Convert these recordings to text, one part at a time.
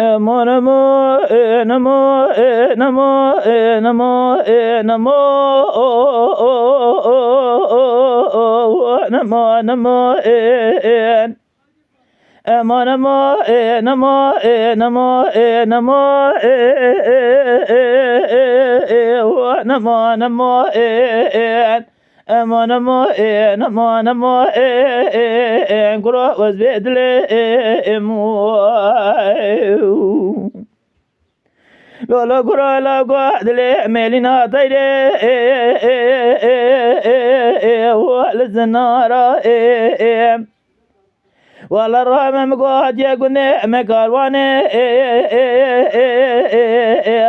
نمو نمو نمو نمو نمو نمو نمو نمو نمو نمو نمو نمو نمو نمو نمو نمو نمو نمو كرو وزبدل لولا كرو لا قدل ميلنا طيري والزنارة والله الرحمة مقعد يقول مكارواني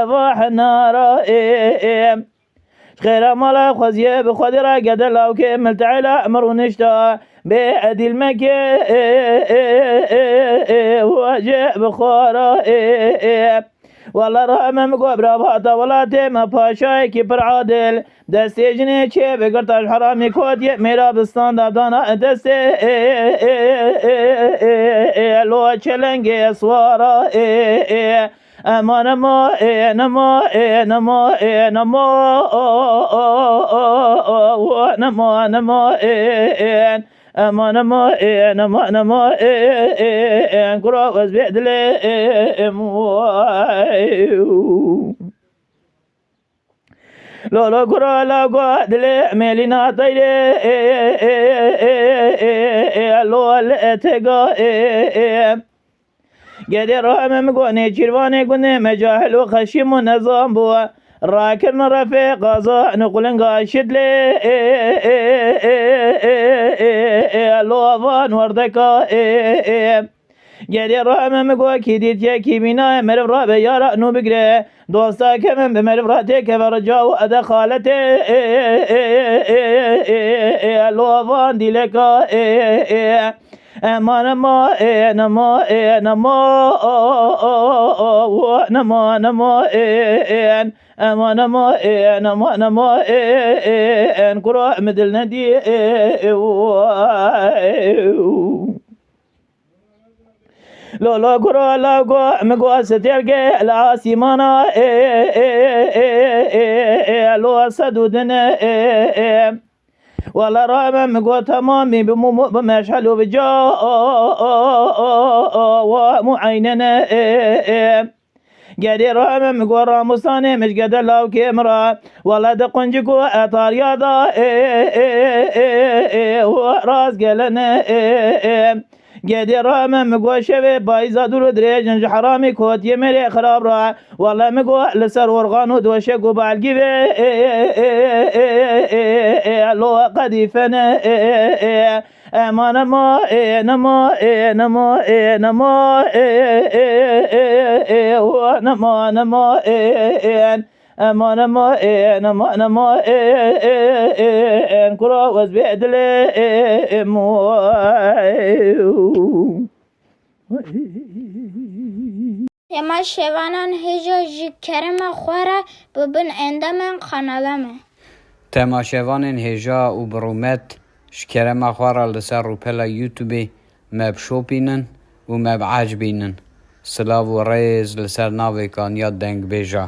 ضاح النار خير مالا خزيه بخدرة قد لو كملت على أمر ونشتا بعد المكي وجه بخارة والله رحمة مقبرة باطا ولا تيما باشاي كبر عادل دستي جني چه بقرطاش حرامي كود يميرا بستان دابدانا دستي لو چلنگي سوارا نمو نمو نمو نمو نمو نمو نمو نمو نمو نمو كرو وزبدل لولو كرو لا قدل ميلنا طيري لو الاتقا قدر رحمة مقوني شرواني قوني مجاهل وخشيم ونظام بوا راكن رفيق قضاء نقول قاشد لي لوضان وردكا قدر رحمة مقوى كيديت يا كيبينا مرف رابع يا رأنو بقري دوستا كمن بمرف راتيك فرجاو أدا خالتي لوضان دي لكا نمو نمو نمو نمو نمو نمو نمو نمو نمو كرو مثل ندي لو كرو لا مقوى سترقى لا سيمانا لو سدودنا والله رحمة مقوى تمامي بمشحل بجاء ومعيننا قدر رحمة مقوى راموساني مش قدر لو كامرا والله دقنجكو اطار ياضا وراس قلنا قدر رحمة مقوى شبه بايزا دور دريجن حرامي كوت يمري خراب را والله مقوى لسر ورغانو دوشكو بالقبي لو قديفنا ما نمو نمو نمو نمو نمو نمو نمو نمو نمو نمو كرو وزبدل Tema şevanan heja ji kerema xwara bibin endemen kanalame. Tema şevanan heja û biromet ji kerema xwara li ser rûpela YouTubeê me bişopînin û me biecbînin. Silav û rêz li ser navê Kanya Dengbêja.